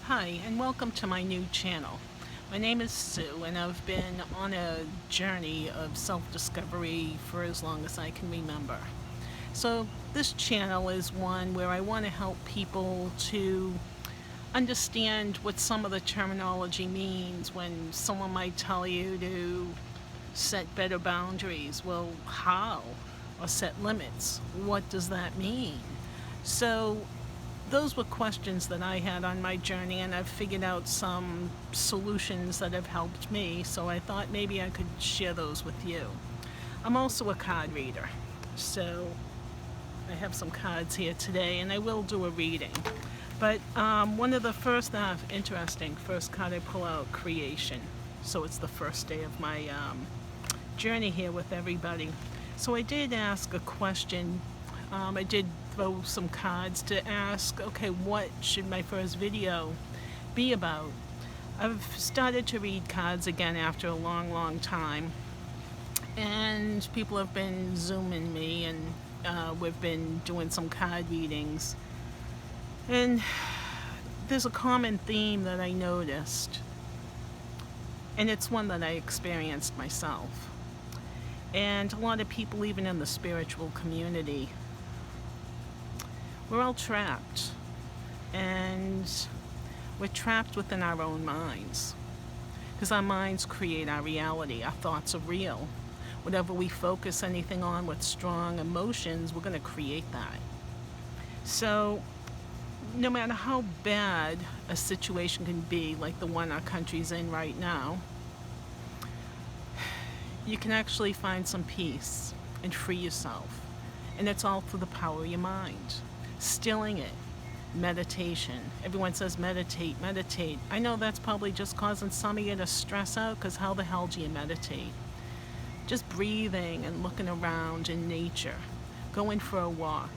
Hi, and welcome to my new channel. My name is Sue, and I've been on a journey of self-discovery for as long as I can remember. So this channel is one where I want to help people to understand what some of the terminology means when someone might tell you to set better boundaries. Well, how? Or set limits. What does that mean? So those were questions that I had on my journey, and I've figured out some solutions that have helped me, so I thought maybe I could share those with you. I'm also a card reader, so I have some cards here today, and I will do a reading. But one of the first card I pull out, creation. So it's the first day of my journey here with everybody. So I did ask a question. I did throw some cards to ask, okay, what should my first video be about? I've started to read cards again after a long time, and people have been Zooming me, and we've been doing some card readings. And there's a common theme that I noticed, and it's one that I experienced myself. And a lot of people, even in the spiritual community, we're all trapped, and we're trapped within our own minds, because our minds create our reality. Our thoughts are real. Whatever we focus anything on with strong emotions, we're going to create that. So no matter how bad a situation can be, like the one our country's in right now, you can actually find some peace and free yourself. And it's all through the power of your mind. Stilling it. Meditation. Everyone says meditate. I know that's probably just causing some of you to stress out, because how the hell do you meditate? Just breathing and looking around in nature. Going for a walk.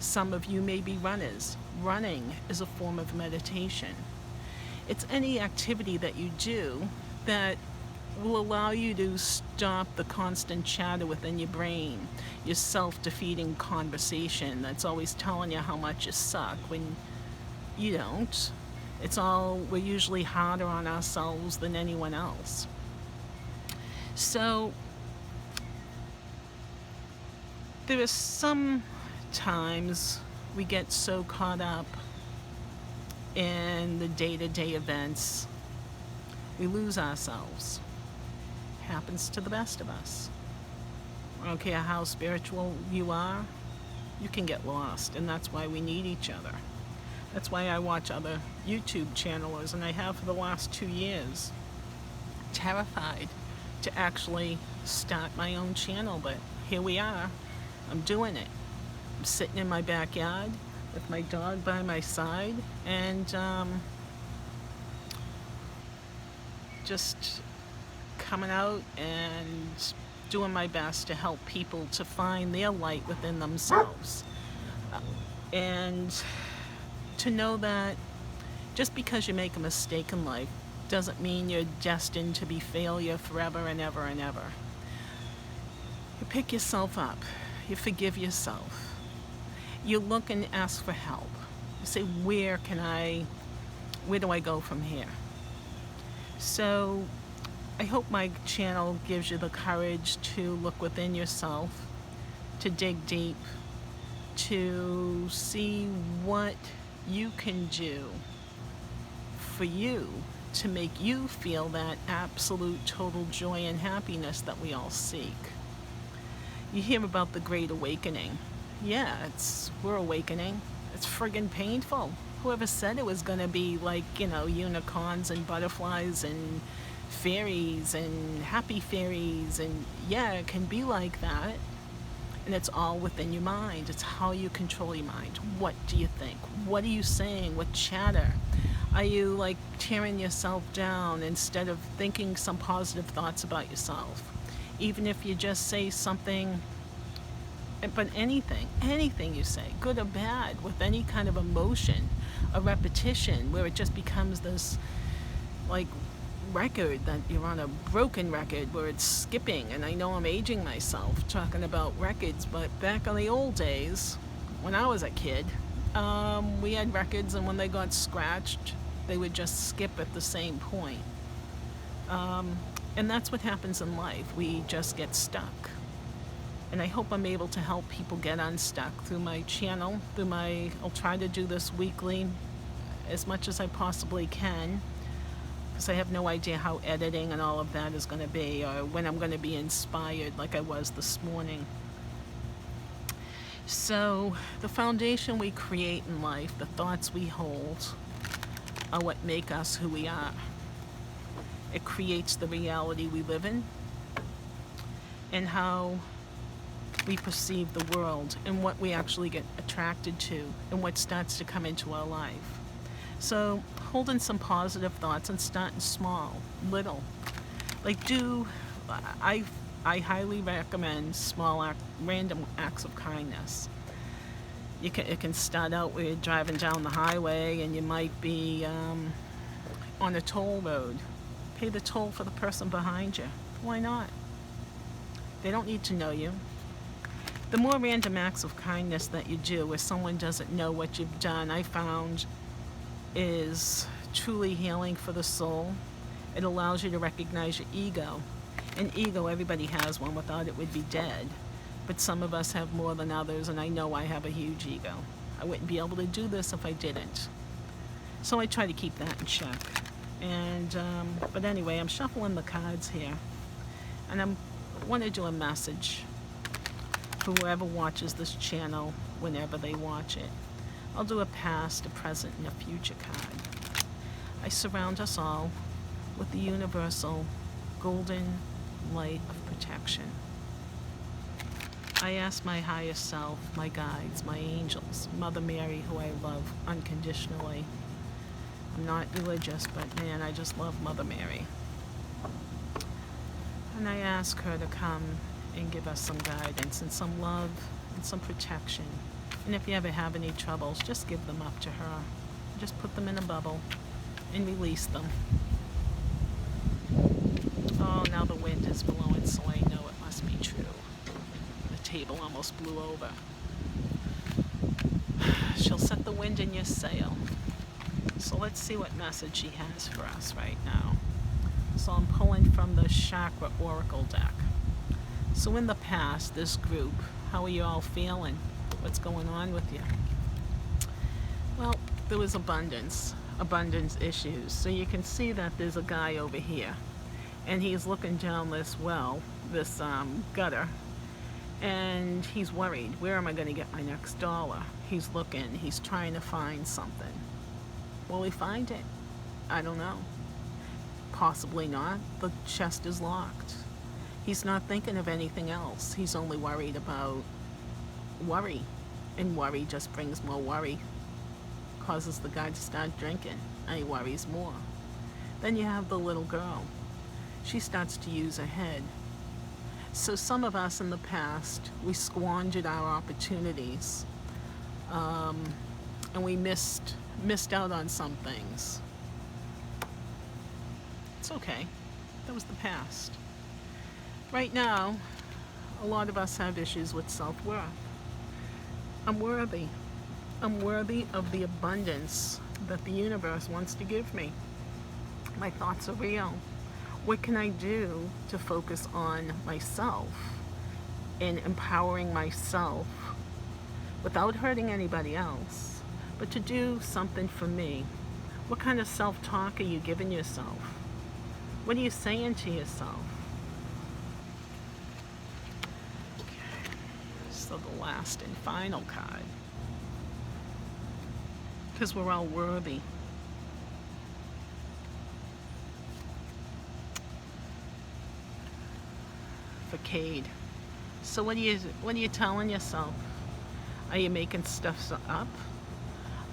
Some of you may be runners. Running is a form of meditation. It's any activity that you do that will allow you to stop the constant chatter within your brain, your self-defeating conversation that's always telling you how much you suck when you don't. We're usually harder on ourselves than anyone else. So there are some times we get so caught up in the day-to-day events, we lose ourselves. Happens to the best of us. I don't care how spiritual you are, you can get lost, and that's why we need each other. That's why I watch other YouTube channelers, and I have for the last 2 years. Terrified to actually start my own channel, but here we are. I'm doing it. I'm sitting in my backyard with my dog by my side, and just coming out and doing my best to help people to find their light within themselves, and to know that just because you make a mistake in life doesn't mean you're destined to be failure forever and ever and ever. You pick yourself up, you forgive yourself, you look and ask for help. You say, where do I go from here? So I hope my channel gives you the courage to look within yourself, to dig deep, to see what you can do for you to make you feel that absolute total joy and happiness that we all seek. You hear about the Great Awakening. Yeah, we're awakening. It's friggin' painful. Whoever said it was gonna be like, unicorns and butterflies and fairies and happy fairies, and yeah, it can be like that, and it's all within your mind. It's how you control your mind. What do you think? What are you saying? What chatter? Are you like tearing yourself down instead of thinking some positive thoughts about yourself? Even if you just say something, but anything you say, good or bad, with any kind of emotion, a repetition where it just becomes this like record that you're on, a broken record where it's skipping. And I know I'm aging myself talking about records, but back in the old days when I was a kid, we had records, and when they got scratched, They would just skip at the same point. And that's what happens in life. We just get stuck. And I hope I'm able to help people get unstuck through my channel, I'll try to do this weekly as much as I possibly can, because I have no idea how editing and all of that is going to be, or when I'm going to be inspired like I was this morning. So the foundation we create in life, the thoughts we hold, are what make us who we are. It creates the reality we live in and how we perceive the world and what we actually get attracted to and what starts to come into our life. So holding some positive thoughts and starting small, little. I highly recommend random acts of kindness. It can start out where you're driving down the highway and you might be on a toll road. Pay the toll for the person behind you. Why not? They don't need to know you. The more random acts of kindness that you do where someone doesn't know what you've done, I found is truly healing for the soul. It allows you to recognize your ego. An ego, everybody has one, without it would be dead. But some of us have more than others, and I know I have a huge ego. I wouldn't be able to do this if I didn't. So I try to keep that in check. But anyway, I'm shuffling the cards here. And I want to do a message for whoever watches this channel whenever they watch it. I'll do a past, a present, and a future card. I surround us all with the universal golden light of protection. I ask my highest self, my guides, my angels, Mother Mary, who I love unconditionally. I'm not religious, but man, I just love Mother Mary. And I ask her to come and give us some guidance and some love and some protection. And if you ever have any troubles, just give them up to her. Just put them in a bubble and release them. Oh, now the wind is blowing, so I know it must be true. The table almost blew over. She'll set the wind in your sail. So let's see what message she has for us right now. So I'm pulling from the Chakra Oracle deck. So in the past, this group, how are you all feeling? What's going on with you? Well, there was abundance issues. So you can see that there's a guy over here, and he's looking down this gutter, and he's worried. Where am I going to get my next dollar? He's looking. He's trying to find something. Will he find it? I don't know. Possibly not. The chest is locked. He's not thinking of anything else. He's only worried about worry. And worry just brings more worry. Causes the guy to start drinking. And he worries more. Then you have the little girl. She starts to use her head. So some of us in the past, we squandered our opportunities. And we missed out on some things. It's okay. That was the past. Right now, a lot of us have issues with self-worth. I'm worthy. I'm worthy of the abundance that the universe wants to give me. My thoughts are real. What can I do to focus on myself and empowering myself without hurting anybody else, but to do something for me? What kind of self-talk are you giving yourself? What are you saying to yourself? Okay. So the last and final card. Because we're all worthy. For Cade. So what are you telling yourself? Are you making stuff up?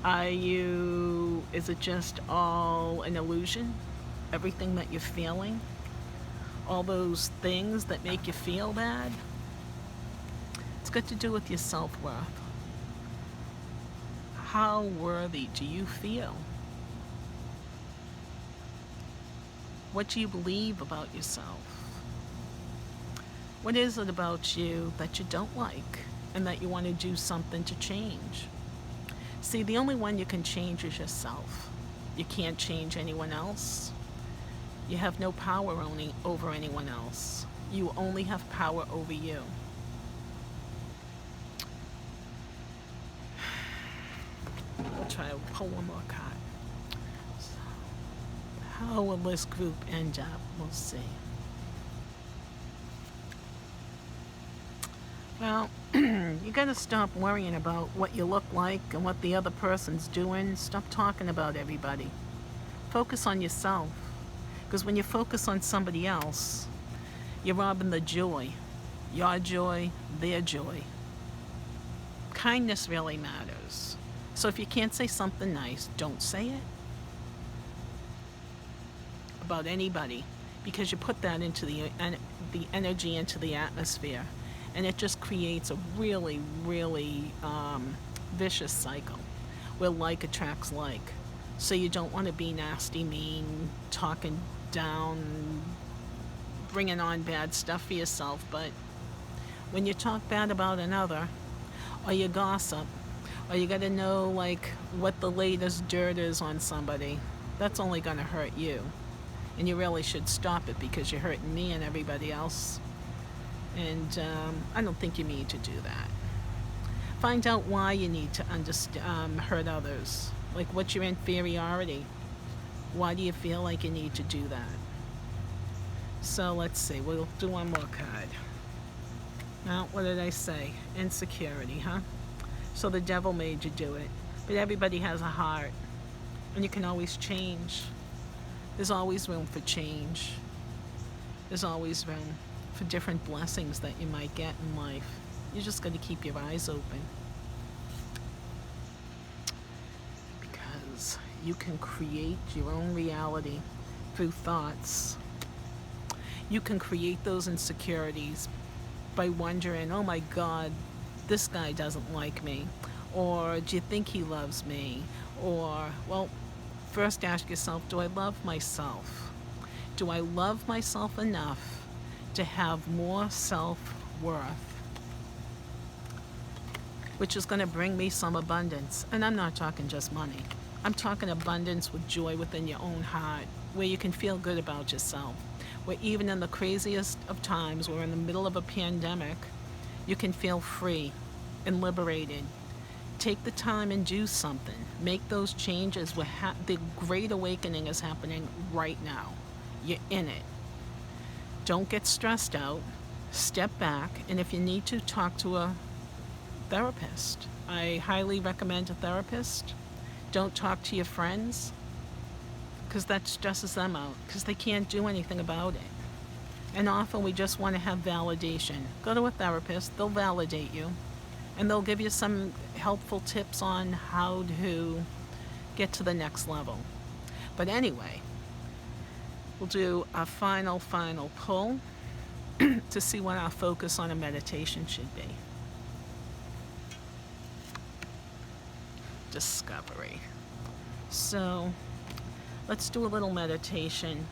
Is it just all an illusion? Everything that you're feeling? All those things that make you feel bad? It's got to do with your self-worth. How worthy do you feel? What do you believe about yourself? What is it about you that you don't like and that you want to do something to change? See, the only one you can change is yourself. You can't change anyone else. You have no power over anyone else. You only have power over you. I'll try to pull one more card. So, how will this group end up? We'll see. Well, you gotta stop worrying about what you look like and what the other person's doing. Stop talking about everybody. Focus on yourself. Because when you focus on somebody else, you're robbing the joy. Your joy, their joy. Kindness really matters. So if you can't say something nice, don't say it about anybody, because you put that into the energy into the atmosphere, and it just creates a really, really vicious cycle where like attracts like. So you don't want to be nasty, mean, talking down, bringing on bad stuff for yourself. But when you talk bad about another, or you gossip, or you got to know like what the latest dirt is on somebody, that's only going to hurt you. And you really should stop it, because you're hurting me and everybody else. And I don't think you need to do that. Find out why you need to hurt others. Like, what's your inferiority? Why do you feel like you need to do that? So let's see. We'll do one more card. Now, what did I say? Insecurity, huh? So the devil made you do it. But everybody has a heart. And you can always change. There's always room for change. There's always room for different blessings that you might get in life. You just got to keep your eyes open. Because you can create your own reality through thoughts. You can create those insecurities by wondering, oh my God, this guy doesn't like me. Or do you think he loves me? Or, well, first ask yourself, do I love myself? Do I love myself enough to have more self-worth? Which is going to bring me some abundance. And I'm not talking just money. I'm talking abundance with joy within your own heart, where you can feel good about yourself. Where even in the craziest of times, we're in the middle of a pandemic, you can feel free and liberated. Take the time and do something. Make those changes. The great awakening is happening right now. You're in it. Don't get stressed out. Step back, and if you need to, talk to a therapist. I highly recommend a therapist. Don't talk to your friends, because that stresses them out, because they can't do anything about it. And often we just want to have validation. Go to a therapist. They'll validate you, and they'll give you some helpful tips on how to get to the next level. But anyway, we'll do a final pull to see what our focus on a meditation should be. Discovery. So let's do a little meditation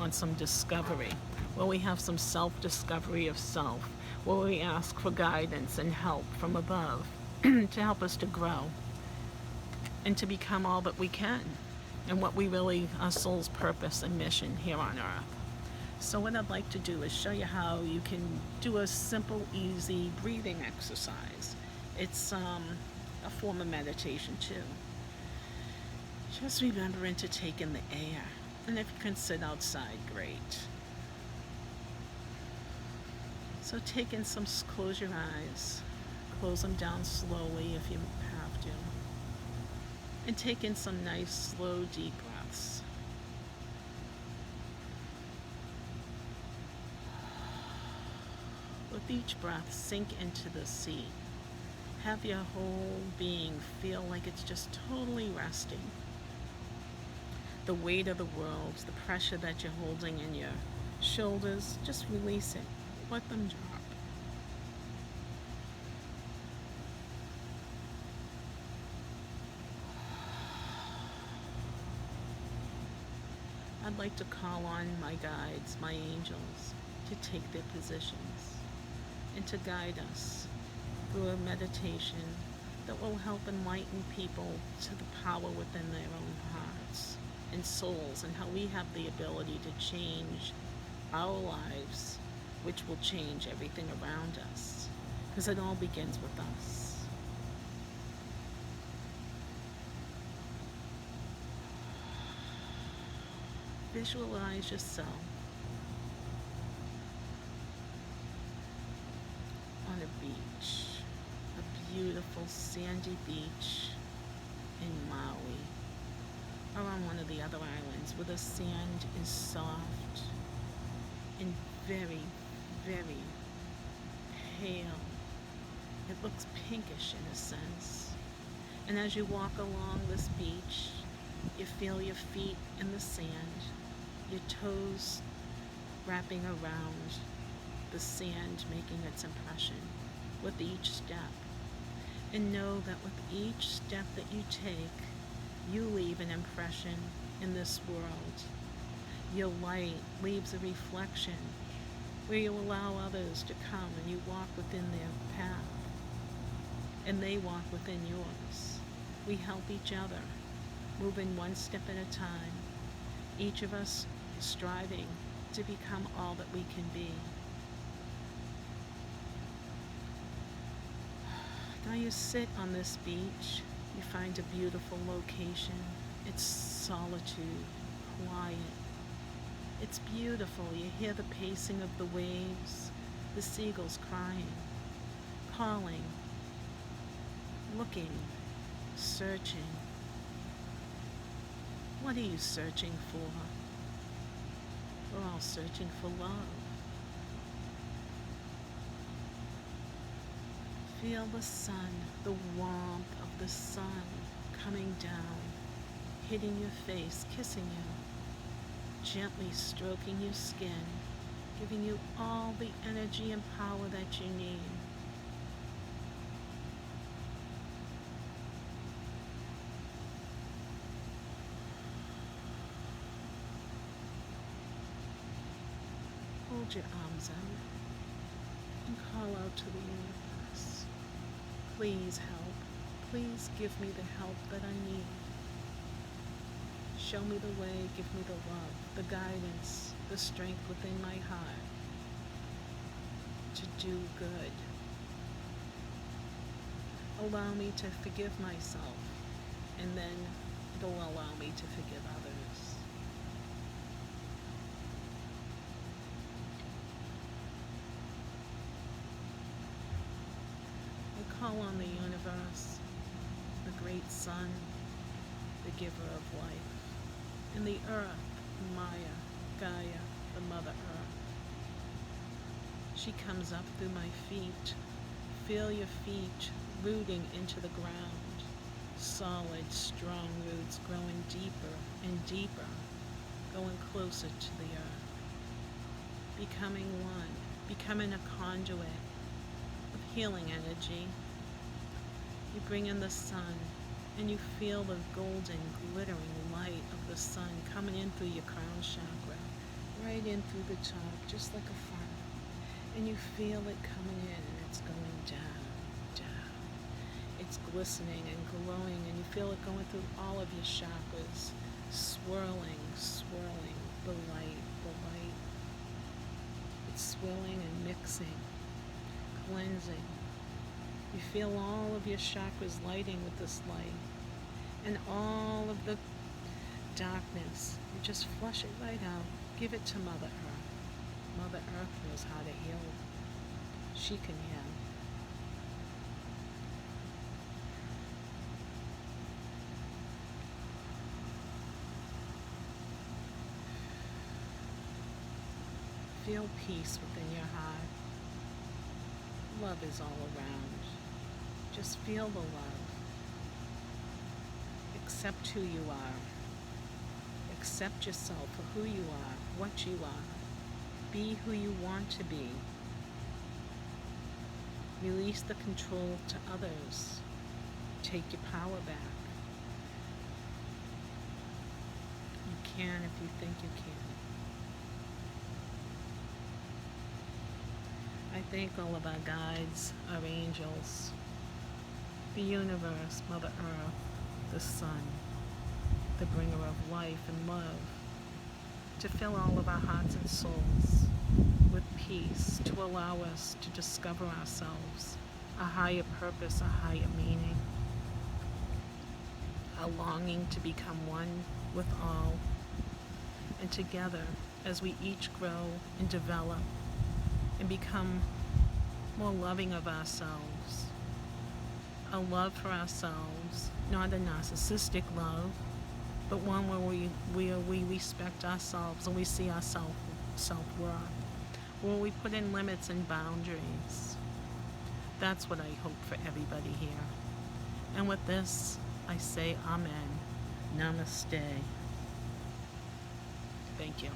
on some discovery, where we have some self-discovery of self, where we ask for guidance and help from above to help us to grow and to become all that we can, and what we really, our soul's purpose and mission here on earth. So what I'd like to do is show you how you can do a simple, easy breathing exercise. It's a form of meditation too. Just remembering to take in the air. And if you can sit outside, great. So take in some, close your eyes. Close them down slowly if you have to. And take in some nice, slow, deep breaths. With each breath, sink into the seat. Have your whole being feel like it's just totally resting. The weight of the world, the pressure that you're holding in your shoulders, just release it. Let them drop. I'd like to call on my guides, my angels, to take their positions and to guide us through a meditation that will help enlighten people to the power within their own hearts, and souls, and how we have the ability to change our lives, which will change everything around us. Because it all begins with us. Visualize yourself on a beach, a beautiful sandy beach in Maui, or on one of the other islands where the sand is soft and very, very pale. It looks pinkish in a sense. And as you walk along this beach, you feel your feet in the sand, your toes wrapping around the sand, making its impression with each step. And know that with each step that you take, you leave an impression in this world. Your light leaves a reflection where you allow others to come and you walk within their path and they walk within yours. We help each other, moving one step at a time, each of us striving to become all that we can be. Now you sit on this beach, you find a beautiful location. It's solitude, quiet. It's beautiful. You hear the pacing of the waves, the seagulls crying, calling, looking, searching. What are you searching for? We're all searching for love. Feel the sun, the warmth of the sun coming down, hitting your face, kissing you, gently stroking your skin, giving you all the energy and power that you need. Hold your arms out and call out to the universe. Please help. Please give me the help that I need. Show me the way, give me the love, the guidance, the strength within my heart to do good. Allow me to forgive myself, and then it'll allow me to forgive others. I call on the universe, the great sun, the giver of life, and the earth, Maya, Gaia, the Mother Earth. She comes up through my feet. Feel your feet rooting into the ground. Solid, strong roots growing deeper and deeper, going closer to the earth. Becoming one, becoming a conduit of healing energy. You bring in the sun, and you feel the golden, glittering light of the sun coming in through your crown chakra, right in through the top, just like a funnel. And you feel it coming in, and it's going down, down. It's glistening and glowing, and you feel it going through all of your chakras, swirling, swirling, the light, the light. It's swirling and mixing, cleansing. You feel all of your chakras lighting with this light, and all of the darkness, you just flush it right out. Give it to Mother Earth. Mother Earth knows how to heal. She can heal. Feel peace within your heart. Love is all around. Just feel the love. Accept who you are. Accept yourself for who you are, what you are. Be who you want to be. Release the control to others. Take your power back. You can if you think you can. I thank all of our guides, our angels, the universe, Mother Earth, the sun, the bringer of life and love, to fill all of our hearts and souls with peace, to allow us to discover ourselves, a higher purpose, a higher meaning, a longing to become one with all, and together, as we each grow and develop and become more loving of ourselves, a love for ourselves, not a narcissistic love, but one where we respect ourselves and we see our self-worth, where we put in limits and boundaries. That's what I hope for everybody here. And with this, I say amen. Namaste. Thank you.